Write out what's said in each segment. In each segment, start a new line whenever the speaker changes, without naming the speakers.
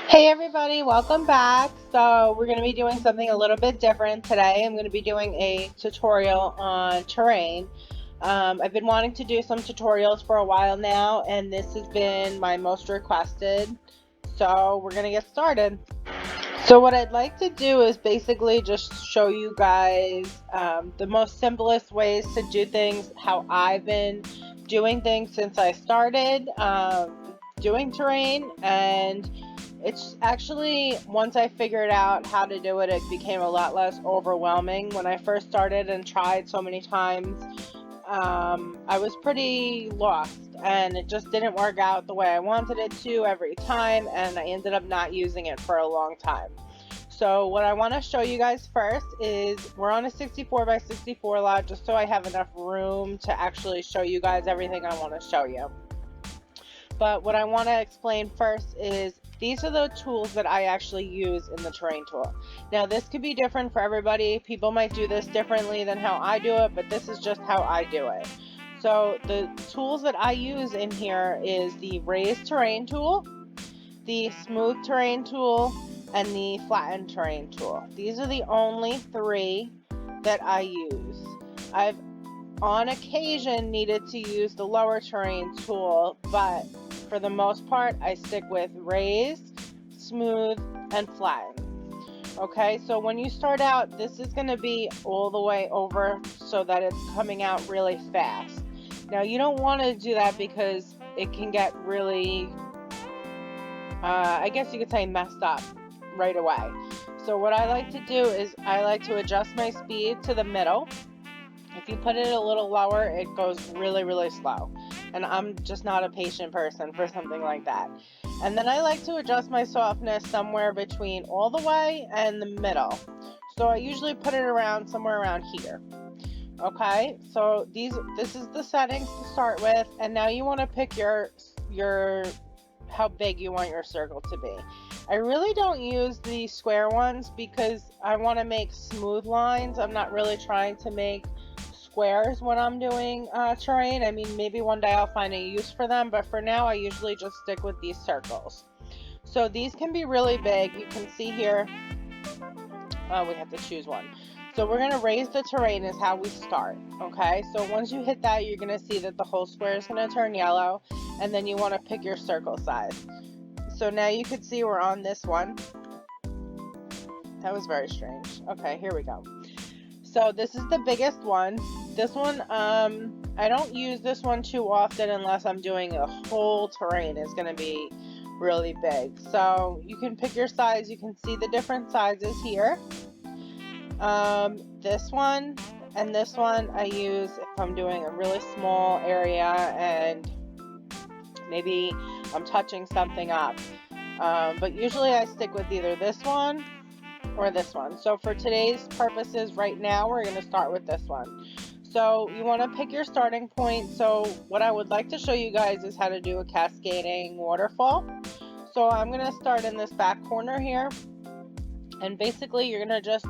Hey everybody, welcome back. So we're going to be doing something a little bit different today. I'm going to be doing a tutorial on terrain. I've been wanting to do some tutorials for a while now, and this has been my most requested. So we're going to get started. So what I'd like to do is basically just show you guys the most simplest ways to do things, how I've been doing things since I started doing terrain. And it's actually, once I figured out how to do it, it became a lot less overwhelming. When I first started and tried so many times, I was pretty lost and it just didn't work out the way I wanted it to every time, and I ended up not using it for a long time. So what I want to show you guys first is we're on a 64 by 64 lot, just so I have enough room to actually show you guys everything I want to show you. But what I want to explain first is these are the tools that I actually use in the terrain tool. Now this could be different for everybody. People might do this differently than how I do it, but this is just how I do it. So the tools that I use in here is the raised terrain tool, the smooth terrain tool, and the flattened terrain tool. These are the only three that I use. I've on occasion needed to use the lower terrain tool, but for the most part I stick with raised, smooth, and flatten. Okay, so when you start out, this is going to be all the way over so that it's coming out really fast. Now you don't want to do that because it can get really I guess you could say messed up right away. So what I like to do is I like to adjust my speed to the middle. If you put it a little lower, it goes really slow. And I'm just not a patient person for something like that. And then I like to adjust my softness somewhere between all the way and the middle. So I usually put it around somewhere around here. Okay, so this is the settings to start with, and now you want to pick your how big you want your circle to be. I really don't use the square ones because I want to make smooth lines. I'm not really trying to make squares when I'm doing terrain. I mean, maybe one day I'll find a use for them, but for now I usually just stick with these circles. So these can be really big. You can see here, we have to choose one. So we're going to raise the terrain is how we start. Okay, so once you hit that, you're going to see that the whole square is going to turn yellow, and then you want to pick your circle size. So now you can see we're on this one. That was very strange. Okay, here we go. So this is the biggest one. This one, I don't use this one too often unless I'm doing a whole terrain. It's going to be really big. So you can pick your size. You can see the different sizes here. This one and this one I use if I'm doing a really small area and maybe I'm touching something up. But usually I stick with either this one or this one. So for today's purposes right now, we're going to start with this one. So you want to pick your starting point. So what I would like to show you guys is how to do a cascading waterfall. So I'm going to start in this back corner here, and basically you're going to just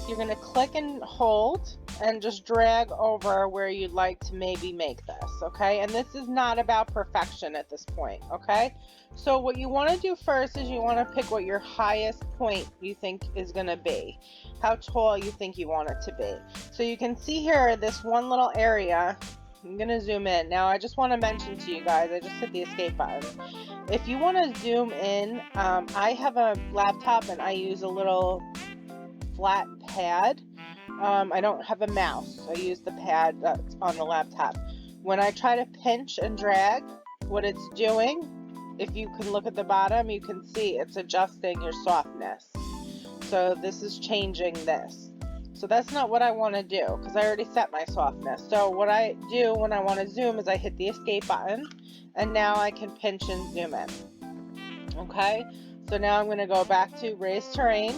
you're going to click and hold and just drag over where you'd like to maybe make this. Okay, and this is not about perfection at this point. Okay, so what you want to do first is you want to pick what your highest point you think is going to be, how tall you think you want it to be. So you can see here this one little area. I'm going to zoom in. Now I just want to mention to you guys, I just hit the escape button. If you want to zoom in, I have a laptop and I use a little flat pad. I don't have a mouse. I use the pad that's on the laptop. When I try to pinch and drag, what it's doing, if you can look at the bottom, you can see it's adjusting your softness. So this is changing this. So that's not what I want to do because I already set my softness. So what I do when I want to zoom is I hit the escape button, and now I can pinch and zoom in. Okay, so now I'm going to go back to raised terrain.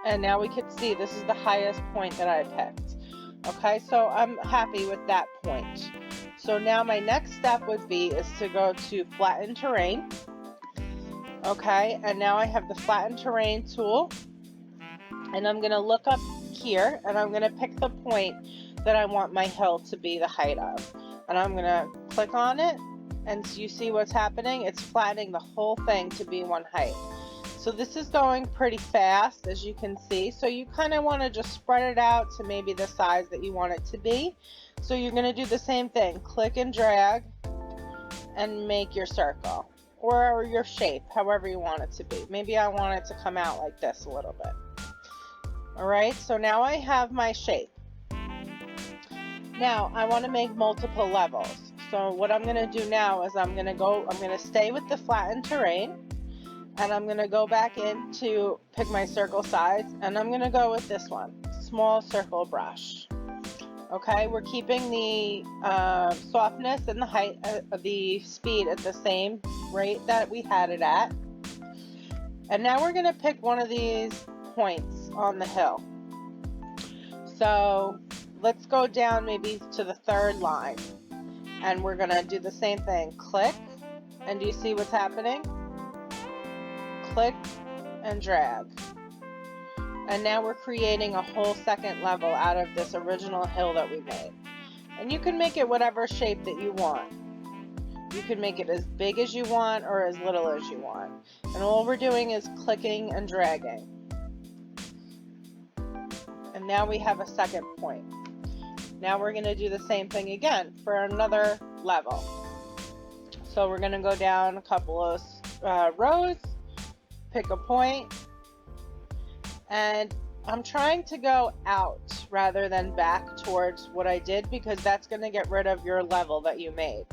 And now we can see this is the highest point that I picked. Okay, so I'm happy with that point. So now my next step would be is to go to flatten terrain. Okay, and now I have the flatten terrain tool. And I'm going to look up here and I'm going to pick the point that I want my hill to be the height of. And I'm going to click on it And so you see what's happening? It's flattening the whole thing to be one height. So this is going pretty fast, as you can see. So you kind of want to just spread it out to maybe the size that you want it to be. So you're going to do the same thing. Click and drag and make your circle or your shape, however you want it to be. Maybe I want it to come out like this a little bit. All right, so now I have my shape. Now I want to make multiple levels. So what I'm going to do now is I'm going to stay with the flattened terrain, and I'm going to go back in to pick my circle size, and I'm going to go with this one, small circle brush. Okay, we're keeping the softness and the height, the speed at the same rate that we had it at. And now we're going to pick one of these points on the hill. So let's go down maybe to the third line, and we're going to do the same thing. Click, and do you see what's happening? Click and drag. And now we're creating a whole second level out of this original hill that we made. And you can make it whatever shape that you want. You can make it as big as you want or as little as you want. And all we're doing is clicking and dragging. And now we have a second point. Now we're going to do the same thing again for another level. So we're going to go down a couple of rows, pick a point, and I'm trying to go out rather than back towards what I did, because that's going to get rid of your level that you made.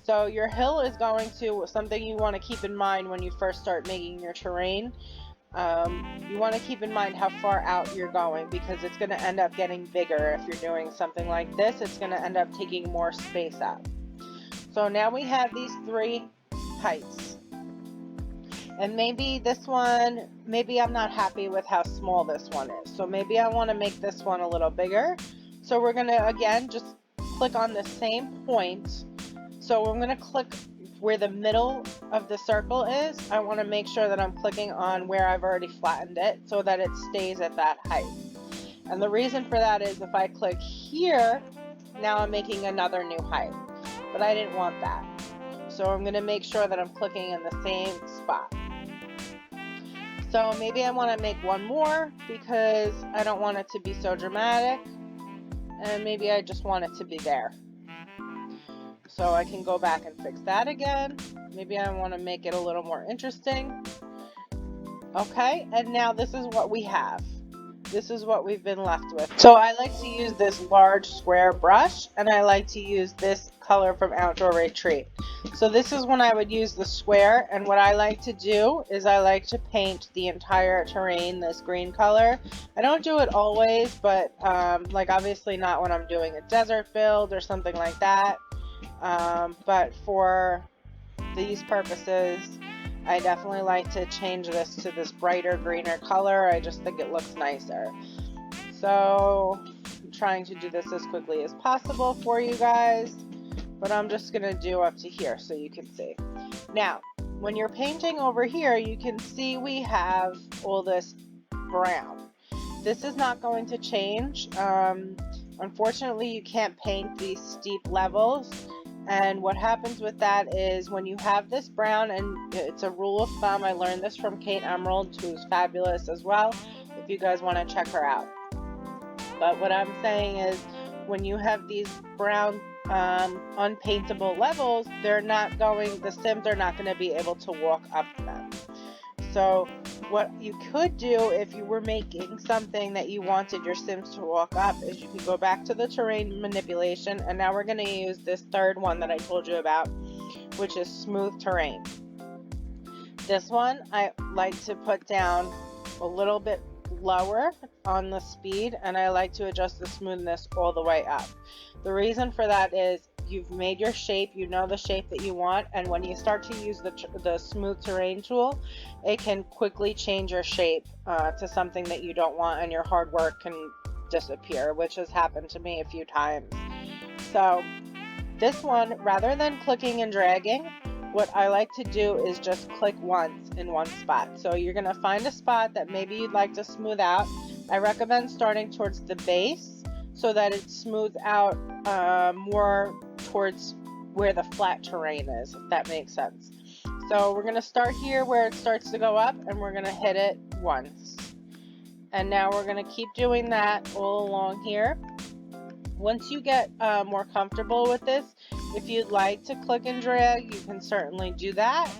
So your hill is going to, something you want to keep in mind when you first start making your terrain. You want to keep in mind how far out you're going, because it's going to end up getting bigger. If you're doing something like this, it's going to end up taking more space out. So now we have these three heights. And maybe this one, maybe I'm not happy with how small this one is. So maybe I want to make this one a little bigger. So we're going to, again, just click on the same point. So I'm going to click where the middle of the circle is. I want to make sure that I'm clicking on where I've already flattened it so that it stays at that height. And the reason for that is if I click here, now I'm making another new height. But I didn't want that. So I'm going to make sure that I'm clicking in the same spot. So maybe I want to make one more because I don't want it to be so dramatic, and maybe I just want it to be there. So I can go back and fix that again. Maybe I want to make it a little more interesting. Okay, and now this is what we have. This is what we've been left with. So I like to use this large square brush, and I like to use this color from Outdoor Retreat. So this is when I would use the square, and what I like to do is I like to paint the entire terrain this green color. I don't do it always, but like obviously not when I'm doing a desert build or something like that. But for these purposes, I definitely like to change this to this brighter greener color. I just think it looks nicer. So I'm trying to do this as quickly as possible for you guys, but I'm just going to do up to here so you can see. Now, when you're painting over here, you can see we have all this brown. This is not going to change. Unfortunately, you can't paint these steep levels. And what happens with that is when you have this brown, and it's a rule of thumb, I learned this from Kate Emerald, who's fabulous as well, if you guys want to check her out. But what I'm saying is when you have these brown unpaintable levels, the Sims are not going to be able to walk up them. So what you could do if you were making something that you wanted your Sims to walk up is you could go back to the terrain manipulation, and now we're going to use this third one that I told you about, which is smooth terrain. This one I like to put down a little bit lower on the speed, and I like to adjust the smoothness all the way up. The reason for that is you've made your shape, you know the shape that you want, and when you start to use the smooth terrain tool, it can quickly change your shape to something that you don't want, and your hard work can disappear, which has happened to me a few times. So this one, rather than clicking and dragging, what I like to do is just click once in one spot. So you're going to find a spot that maybe you'd like to smooth out. I recommend starting towards the base so that it smooths out more towards where the flat terrain is, if that makes sense. So we're going to start here where it starts to go up, and we're going to hit it once. And now we're going to keep doing that all along here. Once you get more comfortable with this, if you'd like to click and drag, you can certainly do that.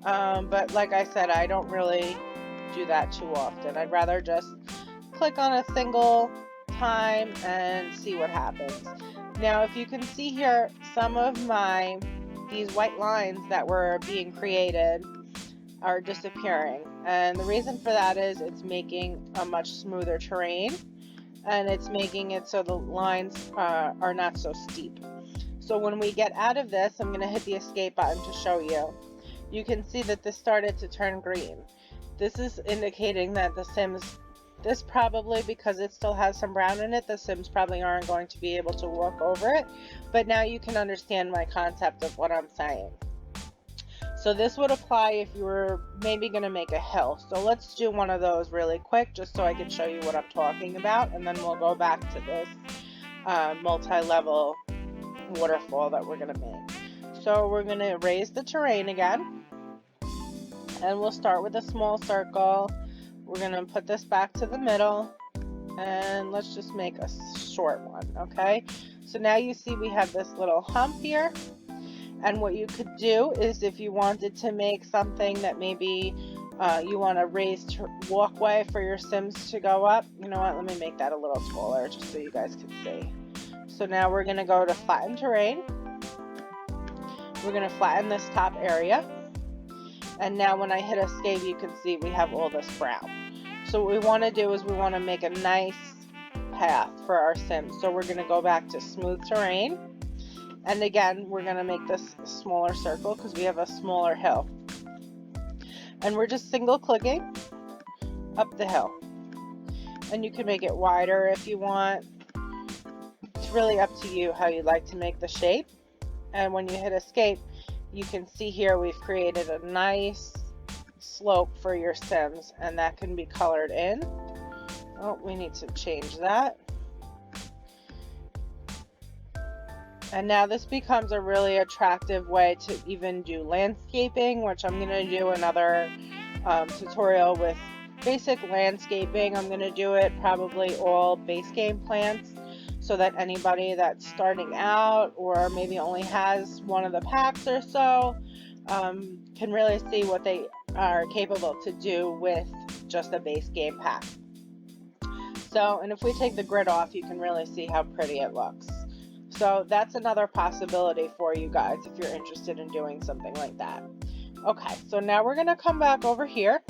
But like I said, I don't really do that too often. I'd rather just click on a single time and see what happens. Now, if you can see here, some of these white lines that were being created are disappearing. And the reason for that is it's making a much smoother terrain, and it's making it so the lines are not so steep. So when we get out of this, I'm going to hit the escape button to show you. You can see that this started to turn green. This is indicating that the Sims, this probably, because it still has some brown in it, the Sims probably aren't going to be able to walk over it. But now you can understand my concept of what I'm saying. So this would apply if you were maybe going to make a hill. So let's do one of those really quick, just so I can show you what I'm talking about, and then we'll go back to this multi-level waterfall that we're going to make. So we're going to raise the terrain again, and we'll start with a small circle. We're going to put this back to the middle, and let's just make a short one, okay? So now you see we have this little hump here. And what you could do is, if you wanted to make something that maybe you want a raised walkway for your Sims to go up, you know what, let me make that a little taller just so you guys can see. So now we're going to go to flatten terrain. We're going to flatten this top area. And now when I hit escape, you can see we have all this brown. So what we want to do is we want to make a nice path for our Sims. So we're going to go back to smooth terrain. And again, we're going to make this a smaller circle because we have a smaller hill. And we're just single clicking up the hill. And you can make it wider if you want. It's really up to you how you like to make the shape. And when you hit escape, you can see here we've created a nice slope for your Sims, and that can be colored in. Oh, we need to change that. And now this becomes a really attractive way to even do landscaping, which I'm going to do another tutorial with basic landscaping. I'm going to do it probably all base game plants, so that anybody that's starting out or maybe only has one of the packs or so can really see what they are capable to do with just a base game pack. So, and if we take the grid off, you can really see how pretty it looks. So that's another possibility for you guys if you're interested in doing something like that. Okay, so now we're going to come back over here.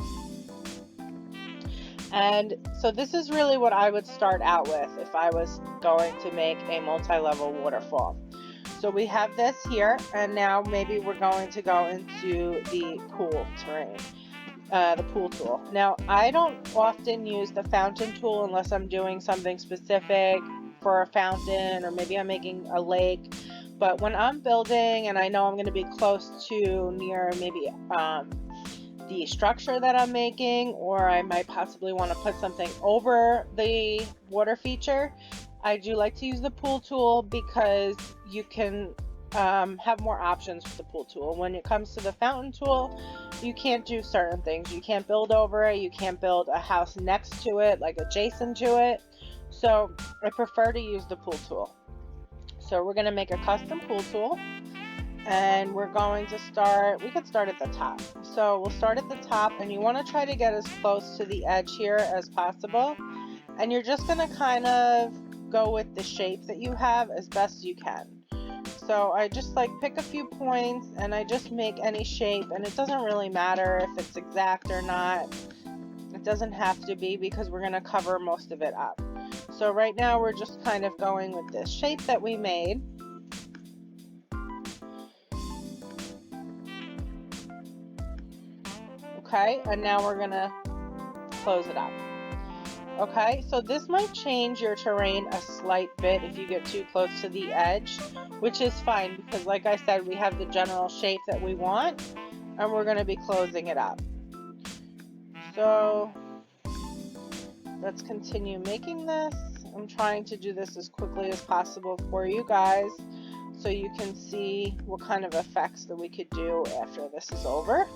And so this is really what I would start out with if I was going to make a multi-level waterfall. So we have this here, and now maybe we're going to go into the pool terrain, the pool tool. Now, I don't often use the fountain tool unless I'm doing something specific for a fountain, or maybe I'm making a lake. But when I'm building and I know I'm going to be close to near maybe the structure that I'm making, or I might possibly want to put something over the water feature, I do like to use the pool tool because you can have more options with the pool tool. When it comes to the fountain tool, you can't do certain things. You can't build over it. You can't build a house next to it, like adjacent to it. So I prefer to use the pool tool. So we're going to make a custom pool tool. And we're going to start, we could start at the top. So we'll start at the top, and you want to try to get as close to the edge here as possible. And you're just going to kind of go with the shape that you have as best you can. So I just like pick a few points and I just make any shape, and it doesn't really matter if it's exact or not. It doesn't have to be, because we're going to cover most of it up. So right now we're just kind of going with this shape that we made. Okay, and now we're gonna close it up. Okay, so this might change your terrain a slight bit if you get too close to the edge, which is fine, because like I said, we have the general shape that we want, and we're gonna be closing it up. So let's continue making this. I'm trying to do this as quickly as possible for you guys so you can see what kind of effects that we could do after this is over.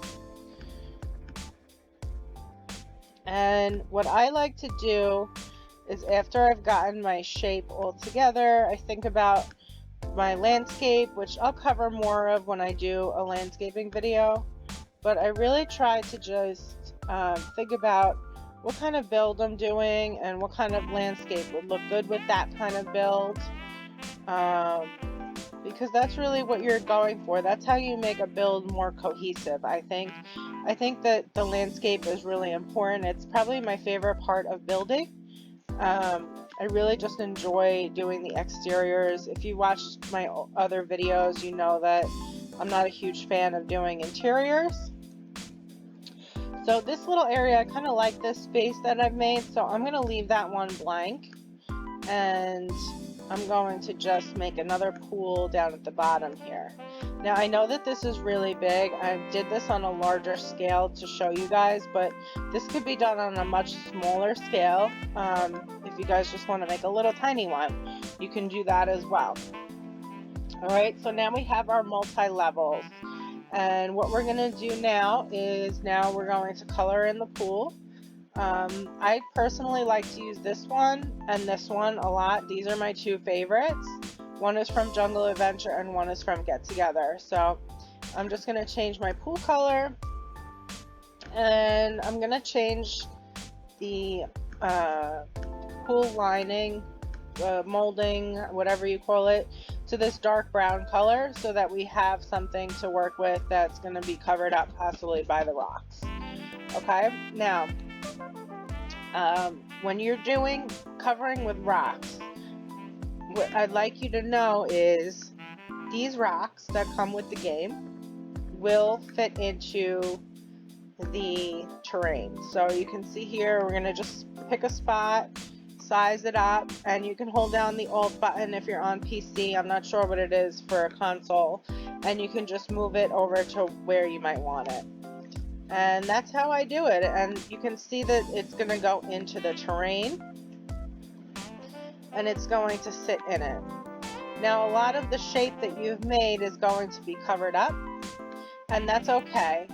And what I like to do is, after I've gotten my shape all together, I think about my landscape, which I'll cover more of when I do a landscaping video. But I really try to just think about what kind of build I'm doing and what kind of landscape would look good with that kind of build. Because that's really what you're going for. That's how you make a build more cohesive, I think. I think that the landscape is really important. It's probably my favorite part of building. I really just enjoy doing the exteriors. If you watched my other videos, you know that I'm not a huge fan of doing interiors. So this little area, I kind of like this space that I've made, so I'm going to leave that one blank. And I'm going to just make another pool down at the bottom here. Now I know that this is really big. I did this on a larger scale to show you guys, but this could be done on a much smaller scale. If you guys just want to make a little tiny one, you can do that as well. Alright, so now we have our multi-levels. And what we're going to do now is we're going to color in the pool. I personally like to use this one and this one a lot. These are my two favorites. One is from Jungle Adventure and one is from Get Together. So I'm just going to change my pool color, and I'm going to change the pool lining, molding, whatever you call it, to this dark brown color so that we have something to work with that's going to be covered up possibly by the rocks. Okay, now when you're doing covering with rocks, what I'd like you to know is these rocks that come with the game will fit into the terrain. So you can see here, we're going to just pick a spot, size it up, and you can hold down the Alt button if you're on PC. I'm not sure what it is for a console, and you can just move it over to where you might want it. And that's how I do it, and you can see that it's going to go into the terrain and it's going to sit in it. Now a lot of the shape that you've made is going to be covered up, and that's okay.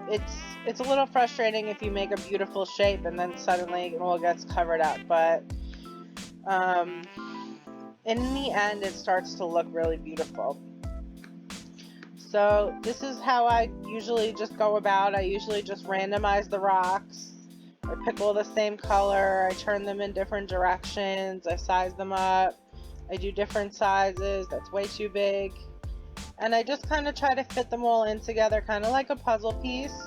It's a little frustrating if you make a beautiful shape and then suddenly it all gets covered up, but in the end it starts to look really beautiful. So this is how I usually just go about. I usually just randomize the rocks. I pick all the same color. I turn them in different directions. I size them up. I do different sizes. That's way too big. And I just kind of try to fit them all in together, kind of like a puzzle piece.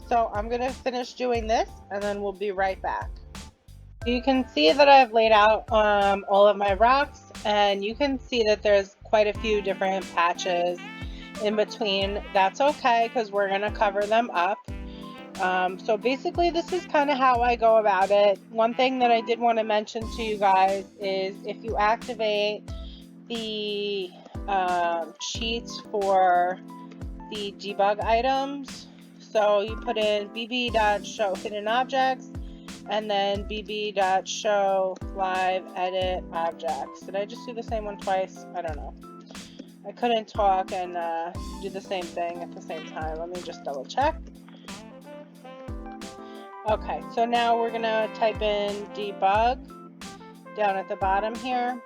So I'm going to finish doing this and then we'll be right back. You can see that I've laid out all of my rocks, and you can see that there's quite a few different patches in between. That's okay because we're going to cover them up. So basically this is kind of how I go about it. One thing that I did want to mention to you guys is if you activate the cheats for the debug items, so you put in bb.show hidden objects and then bb.show live edit objects. Did I just do the same one twice? I don't know. I couldn't talk and do the same thing at the same time. Let me just double check. Okay, so now we're gonna type in debug down at the bottom here.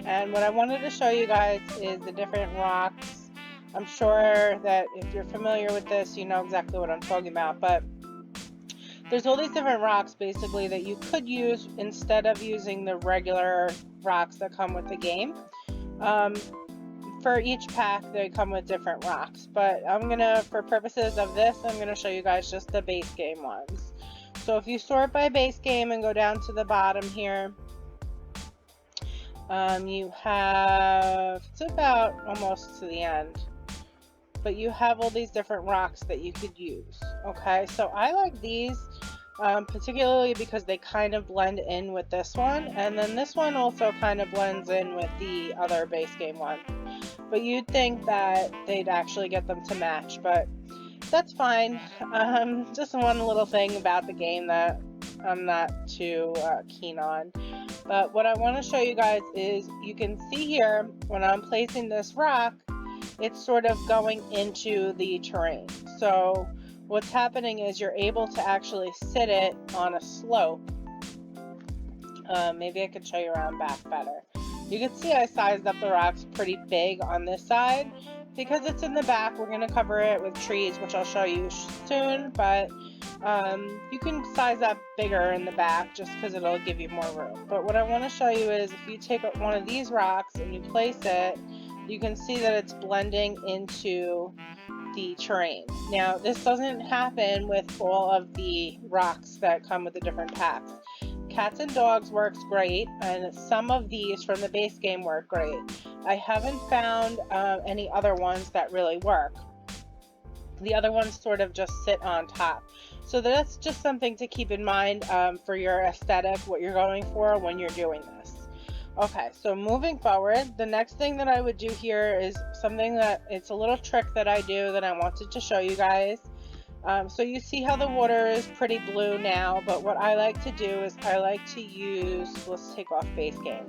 And what I wanted to show you guys is the different rocks. I'm sure that if you're familiar with this, you know exactly what I'm talking about, but there's all these different rocks basically that you could use instead of using the regular rocks that come with the game. For each pack they come with different rocks, but for purposes of this, I'm gonna show you guys just the base game ones. So if you sort by base game and go down to the bottom here, you have, it's about almost to the end, but you have all these different rocks that you could use. Okay, so I like these particularly because they kind of blend in with this one, and then this one also kind of blends in with the other base game one. But you'd think that they'd actually get them to match, but that's fine. Just one little thing about the game that I'm not too keen on. But what I want to show you guys is you can see here when I'm placing this rock, it's sort of going into the terrain. So what's happening is you're able to actually sit it on a slope. Maybe I could show you around back better. You can see I sized up the rocks pretty big on this side. Because it's in the back, we're going to cover it with trees, which I'll show you soon, but you can size up bigger in the back just because it'll give you more room. But what I want to show you is if you take one of these rocks and you place it, you can see that it's blending into the terrain. Now, this doesn't happen with all of the rocks that come with the different packs. Cats and Dogs works great, and some of these from the base game work great. I haven't found any other ones that really work. The other ones sort of just sit on top. So that's just something to keep in mind for your aesthetic, what you're going for when you're doing this. Okay, so moving forward, the next thing that I would do here is something that it's a little trick that I do that I wanted to show you guys. So you see how the water is pretty blue now, but what I like to do is I like to use, let's take off base game.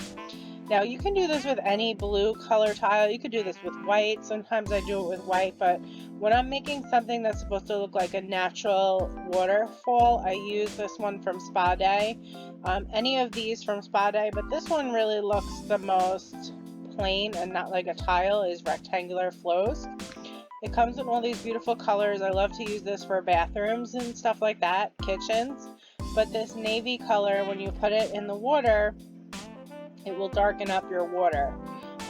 Now you can do this with any blue color tile. You could do this with white. Sometimes I do it with white, but when I'm making something that's supposed to look like a natural waterfall, I use this one from Spa Day. Any of these from Spa Day, but this one really looks the most plain and not like a tile, is rectangular flows. It comes in all these beautiful colors. I love to use this for bathrooms and stuff like that, kitchens. But this navy color, when you put it in the water, it will darken up your water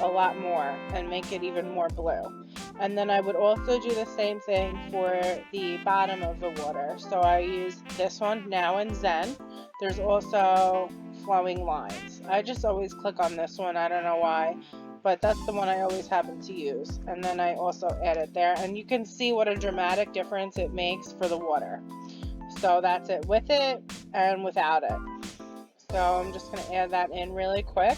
a lot more and make it even more blue. And then I would also do the same thing for the bottom of the water. So I use this one now in Zen. There's also flowing lines. I just always click on this one. I don't know why, but that's the one I always happen to use. And then I also add it there. And you can see what a dramatic difference it makes for the water. So that's it with it and without it. So I'm just going to add that in really quick.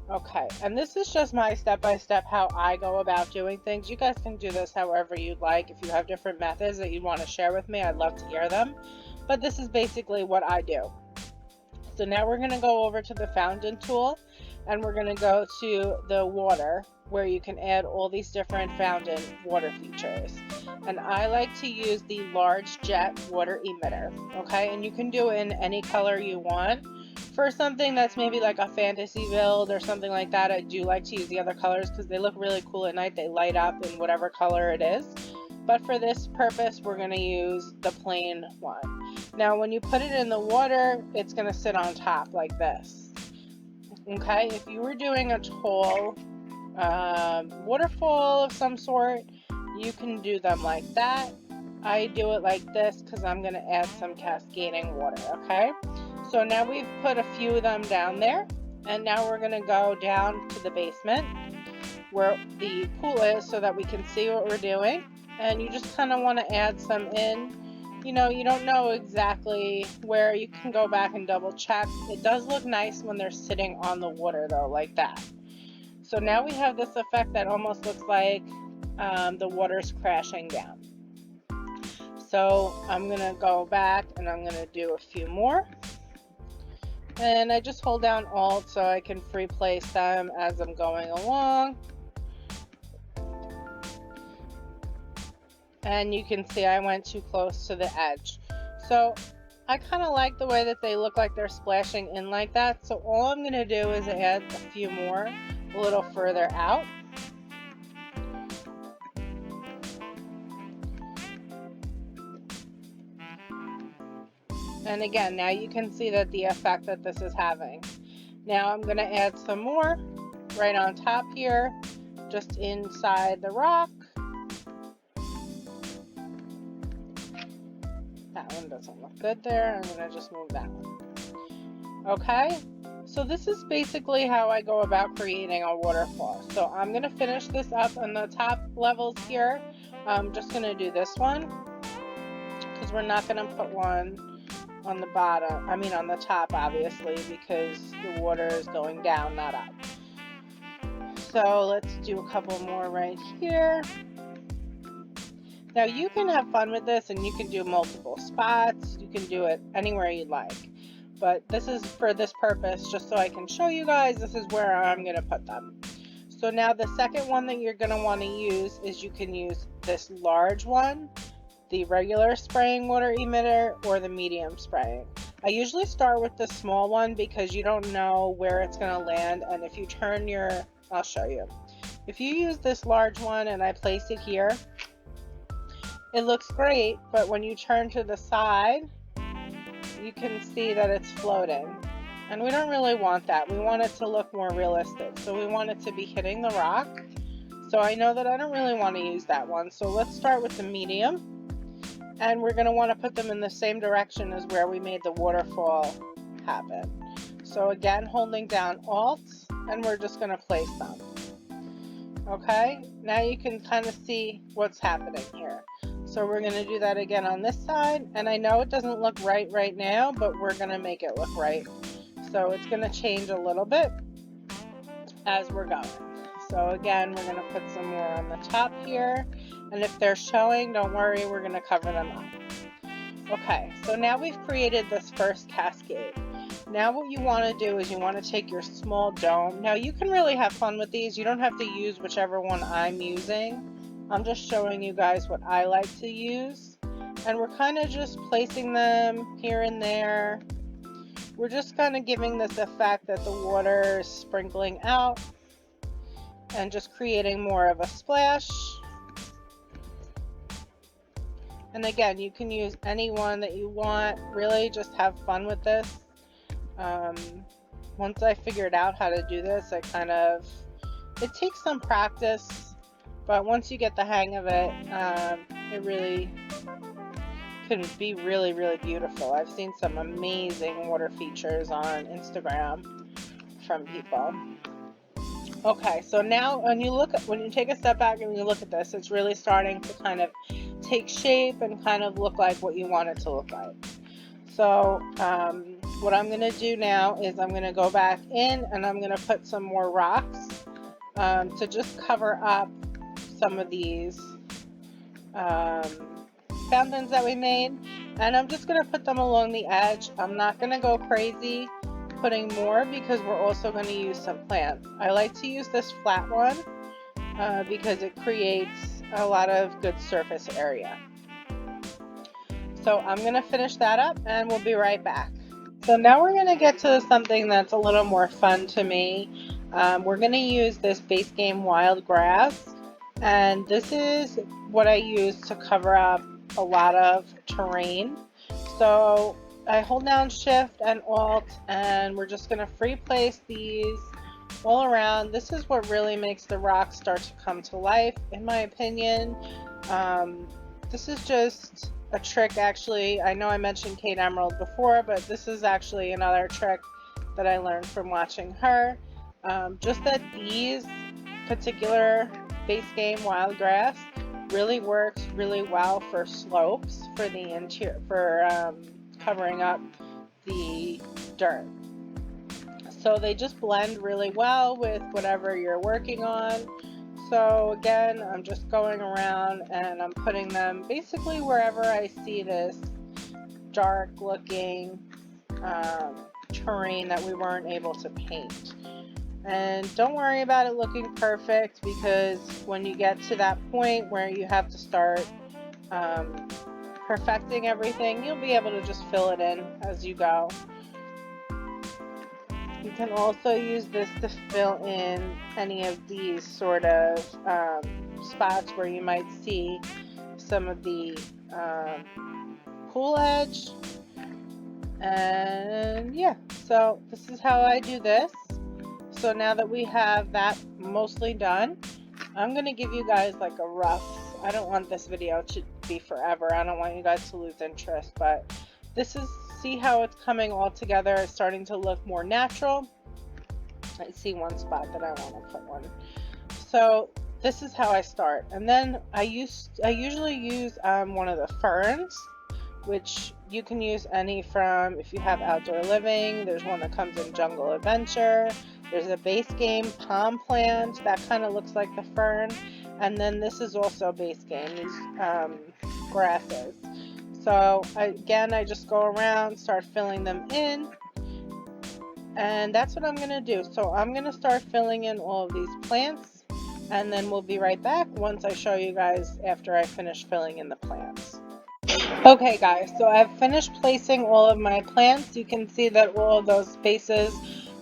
Okay, and this is just my step-by-step how I go about doing things. You guys can do this however you'd like. If you have different methods that you want to share with me, I'd love to hear them. But this is basically what I do. So now we're going to go over to the fountain tool, and we're going to go to the water, where you can add all these different fountain water features. And I like to use the large jet water emitter, okay? And you can do it in any color you want. For something that's maybe like a fantasy build or something like that, I do like to use the other colors because they look really cool at night. They light up in whatever color it is. But for this purpose, we're going to use the plain one. Now, when you put it in the water, it's going to sit on top like this. Okay, if you were doing a tall waterfall of some sort, you can do them like that. I do it like this because I'm going to add some cascading water, okay? So now we've put a few of them down there, and now we're going to go down to the basement where the pool is so that we can see what we're doing. And you just kind of want to add some in. You know, you don't know exactly where. You can go back and double check. It does look nice when they're sitting on the water though, like that. So now we have this effect that almost looks like the water's crashing down. So I'm going to go back and I'm going to do a few more. And I just hold down Alt so I can free place them as I'm going along. And you can see I went too close to the edge. So I kind of like the way that they look like they're splashing in like that. So all I'm going to do is add a few more a little further out. And again, now you can see that the effect that this is having. Now I'm going to add some more right on top here, just inside the rock. That one doesn't look good there. I'm going to just move that one. Okay, so this is basically how I go about creating a waterfall. So I'm going to finish this up on the top levels here. I'm just going to do this one because we're not going to put one on the bottom, on the top, obviously, because the water is going down, not up. So let's do a couple more right here. Now you can have fun with this and you can do multiple spots. You can do it anywhere you'd like. but this is for this purpose, just so I can show you guys this is where I'm going to put them. So now the second one that you're going to want to use is you can use this large one, the regular spraying water emitter, or the medium spraying. I usually start with the small one because you don't know where it's going to land, and if you turn your, I'll show you. If you use this large one and I place it here, it looks great, but when you turn to the side, you can see that it's floating. And we don't really want that. We want it to look more realistic. So we want it to be hitting the rock. So I know that I don't really want to use that one. So let's start with the medium. And we're going to want to put them in the same direction as where we made the waterfall happen. So again, holding down Alt, and we're just going to place them. Okay, now you can kind of see what's happening here. So we're going to do that again on this side. And I know it doesn't look right now, but we're going to make it look right. So it's going to change a little bit as we're going. So again, we're going to put some more on the top here. And if they're showing, don't worry, we're going to cover them up. Okay, so now we've created this first cascade. Now what you want to do is you want to take your small dome. Now you can really have fun with these. You don't have to use whichever one I'm using. I'm just showing you guys what I like to use. And we're kind of just placing them here and there. We're just kind of giving this effect that the water is sprinkling out and just creating more of a splash. And again, you can use any one that you want. Really just have fun with this. Once I figured out how to do this, it takes some practice, but once you get the hang of it, it really can be really beautiful. I've seen some amazing water features on Instagram from people. Okay, so now when you take a step back and you look at this, it's really starting to kind of take shape and kind of look like what you want it to look like. So what I'm going to do now is I'm going to go back in and I'm going to put some more rocks to just cover up some of these fountains that we made, and I'm just going to put them along the edge. I'm not going to go crazy putting more because we're also going to use some plants. I like to use this flat one because it creates a lot of good surface area. So I'm going to finish that up and we'll be right back. So now we're going to get to something that's a little more fun to me. We're going to use this base game wild grass, and this is what I use to cover up a lot of terrain. So I hold down Shift and Alt, and we're just going to free place these all around. This is what really makes the rocks start to come to life, in my opinion. This is just a trick, actually. I know I mentioned Kate Emerald before, but this is actually another trick that I learned from watching her. Just that these particular base game wild grass really works really well for slopes, for the interior, for covering up the dirt. So they just blend really well with whatever you're working on. So again, I'm just going around and I'm putting them basically wherever I see this dark looking terrain that we weren't able to paint. And don't worry about it looking perfect, because when you get to that point where you have to start perfecting everything, you'll be able to just fill it in as you go. You can also use this to fill in any of these sort of spots where you might see some of the pool edge. And yeah, so this is how I do this. So now that we have that mostly done, I'm going to give you guys like a rough, I don't want this video to be forever. I don't want you guys to lose interest, but this is, see how it's coming all together. It's starting to look more natural. I see one spot that I want to put one. So this is how I start. And then I usually use one of the ferns, which you can use any from, if you have outdoor living, there's one that comes in Jungle Adventure. There's a base game palm plant that kind of looks like the fern. And then this is also base game, these grasses. So again, I just go around, start filling them in. And that's what I'm going to do. So I'm going to start filling in all of these plants, and then we'll be right back once I show you guys after I finish filling in the plants. Okay guys, so I've finished placing all of my plants. You can see that all of those spaces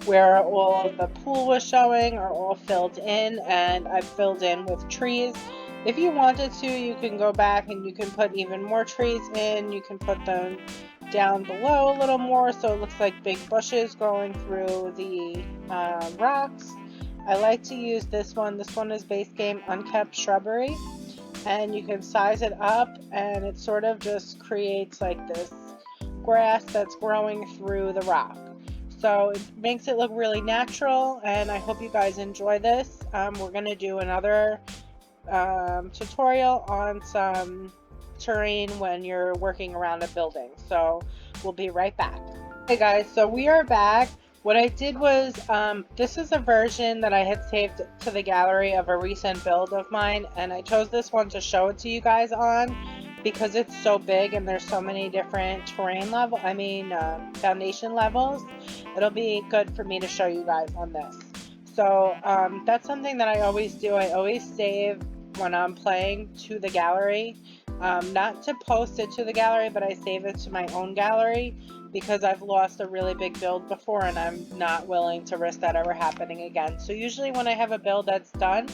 where all of the pool was showing are all filled in, and I've filled in with trees. If you wanted to, you can go back and you can put even more trees in. You can put them down below a little more so it looks like big bushes growing through the rocks. I like to use this one. This one is Base Game Unkept Shrubbery, and you can size it up, and it sort of just creates like this grass that's growing through the rock. So it makes it look really natural, and I hope you guys enjoy this. We're going to do another tutorial on some terrain when you're working around a building. So we'll be right back. Hey guys, so we are back. What I did was, this is a version that I had saved to the gallery of a recent build of mine, and I chose this one to show it to you guys on because it's so big and there's so many different foundation levels. It'll be good for me to show you guys on this. So that's something that I always do. I always save when I'm playing to the gallery, not to post it to the gallery, but I save it to my own gallery, because I've lost a really big build before and I'm not willing to risk that ever happening again. So usually when I have a build that's done,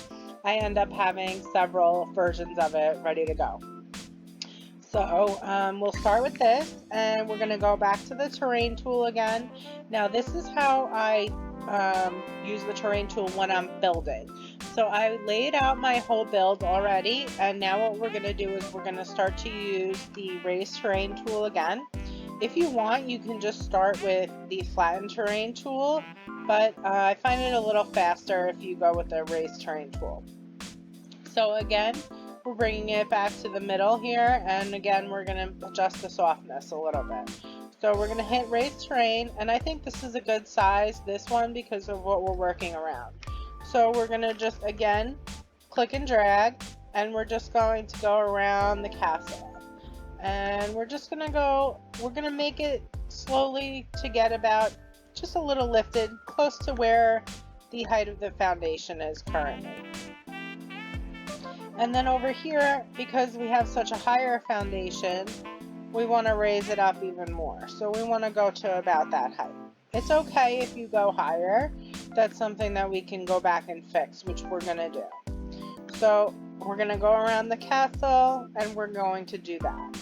I end up having several versions of it ready to go. So we'll start with this, and we're going to go back to the terrain tool again. Now this is how I use the terrain tool when I'm building. So I laid out my whole build already, and now what we're going to do is we're going to start to use the raise terrain tool again. If you want, you can just start with the flatten terrain tool, but I find it a little faster if you go with the raise terrain tool. So again, we're bringing it back to the middle here, and again we're going to adjust the softness a little bit. So we're going to hit raise terrain, and I think this is a good size, this one, because of what we're working around. So we're going to just again click and drag, and we're just going to go around the castle. And we're just going to make it slowly to get about just a little lifted, close to where the height of the foundation is currently. And then over here, because we have such a higher foundation, we want to raise it up even more. So we want to go to about that height. It's okay if you go higher. That's something that we can go back and fix, which we're going to do. So we're going to go around the castle, and we're going to do that.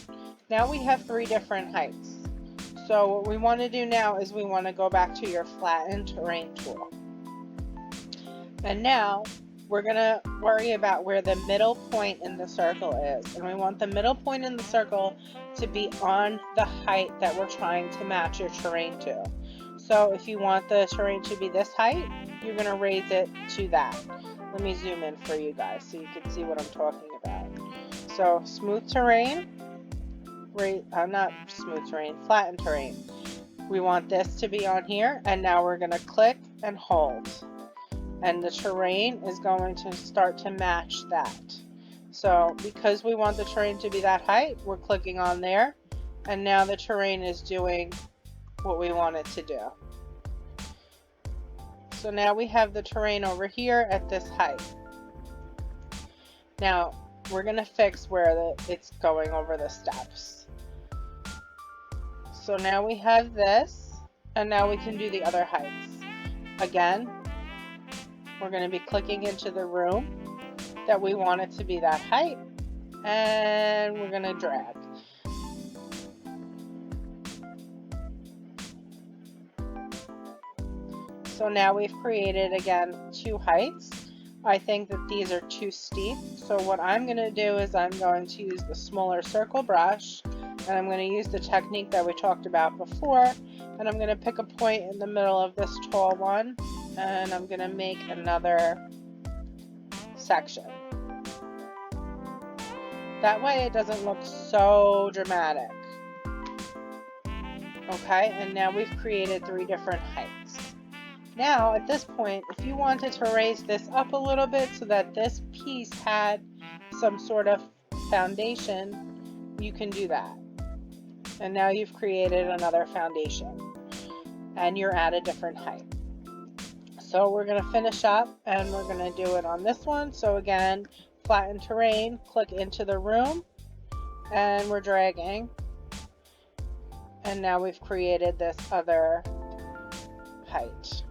Now we have 3 different heights. So what we want to do now is we want to go back to your flatten terrain tool. And now we're going to worry about where the middle point in the circle is. And we want the middle point in the circle to be on the height that we're trying to match your terrain to. So if you want the terrain to be this height, you're going to raise it to that. Let me zoom in for you guys so you can see what I'm talking about. So smooth terrain. Not smooth terrain, flattened terrain. We want this to be on here, and now we're going to click and hold, and the terrain is going to start to match that. So because we want the terrain to be that height, we're clicking on there, and now the terrain is doing what we want it to do. So now we have the terrain over here at this height. Now we're going to fix where it's going over the steps. So now we have this, and now we can do the other heights. Again, we're going to be clicking into the room that we want it to be that height, and we're going to drag. So now we've created, again, 2 heights. I think that these are too steep, so what I'm going to do is I'm going to use the smaller circle brush, and I'm going to use the technique that we talked about before, and I'm going to pick a point in the middle of this tall one, and I'm going to make another section. That way it doesn't look so dramatic. Okay, and now we've created 3 different heights. Now at this point, if you wanted to raise this up a little bit so that this piece had some sort of foundation, you can do that. And now you've created another foundation. and you're at a different height. So we're going to finish up and we're going to do it on this one. So again, flatten terrain, click into the room, and we're dragging. And now we've created this other height.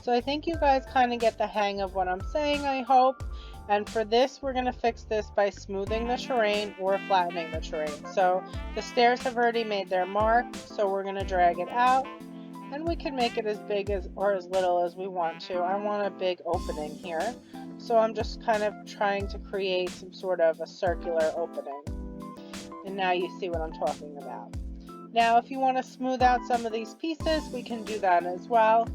So I think you guys kind of get the hang of what I'm saying, I hope. And for this, we're going to fix this by smoothing the terrain or flattening the terrain. So the stairs have already made their mark, so we're going to drag it out. And we can make it as big as or as little as we want to. I want a big opening here. So I'm just kind of trying to create some sort of a circular opening. And now you see what I'm talking about. Now, if you want to smooth out some of these pieces, we can do that as well.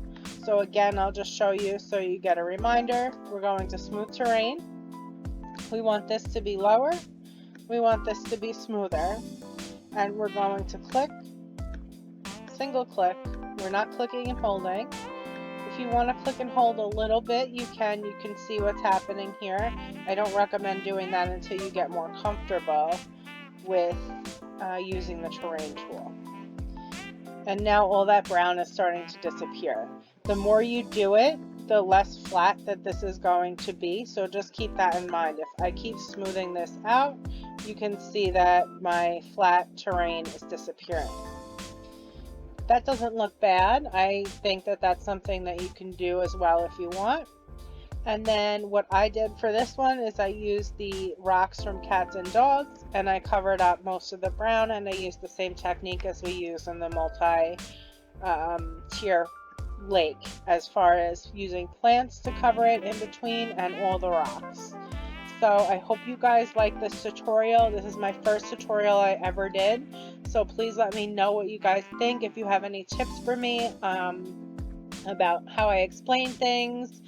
So again, I'll just show you so you get a reminder. We're going to smooth terrain. We want this to be lower. We want this to be smoother. And we're going to click, single click. We're not clicking and holding. If you want to click and hold a little bit, you can. You can see what's happening here. I don't recommend doing that until you get more comfortable with using the terrain tool. And now all that brown is starting to disappear. The more you do it, the less flat that this is going to be. So just keep that in mind. If I keep smoothing this out, you can see that my flat terrain is disappearing. That doesn't look bad. I think that that's something that you can do as well if you want. And then what I did for this one is I used the rocks from Cats and Dogs, and I covered up most of the brown, and I used the same technique as we use in the multi-tier lake, as far as using plants to cover it in between and all the rocks. So I hope you guys like this tutorial. This is my first tutorial I ever did. So please let me know what you guys think. If you have any tips for me about how I explain things,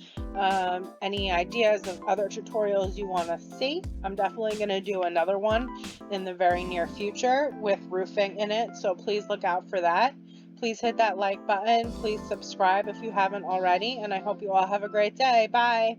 any ideas of other tutorials you want to see. I'm definitely going to do another one in the very near future with roofing in it. So please look out for that. Please hit that like button. Please subscribe if you haven't already. And I hope you all have a great day. Bye.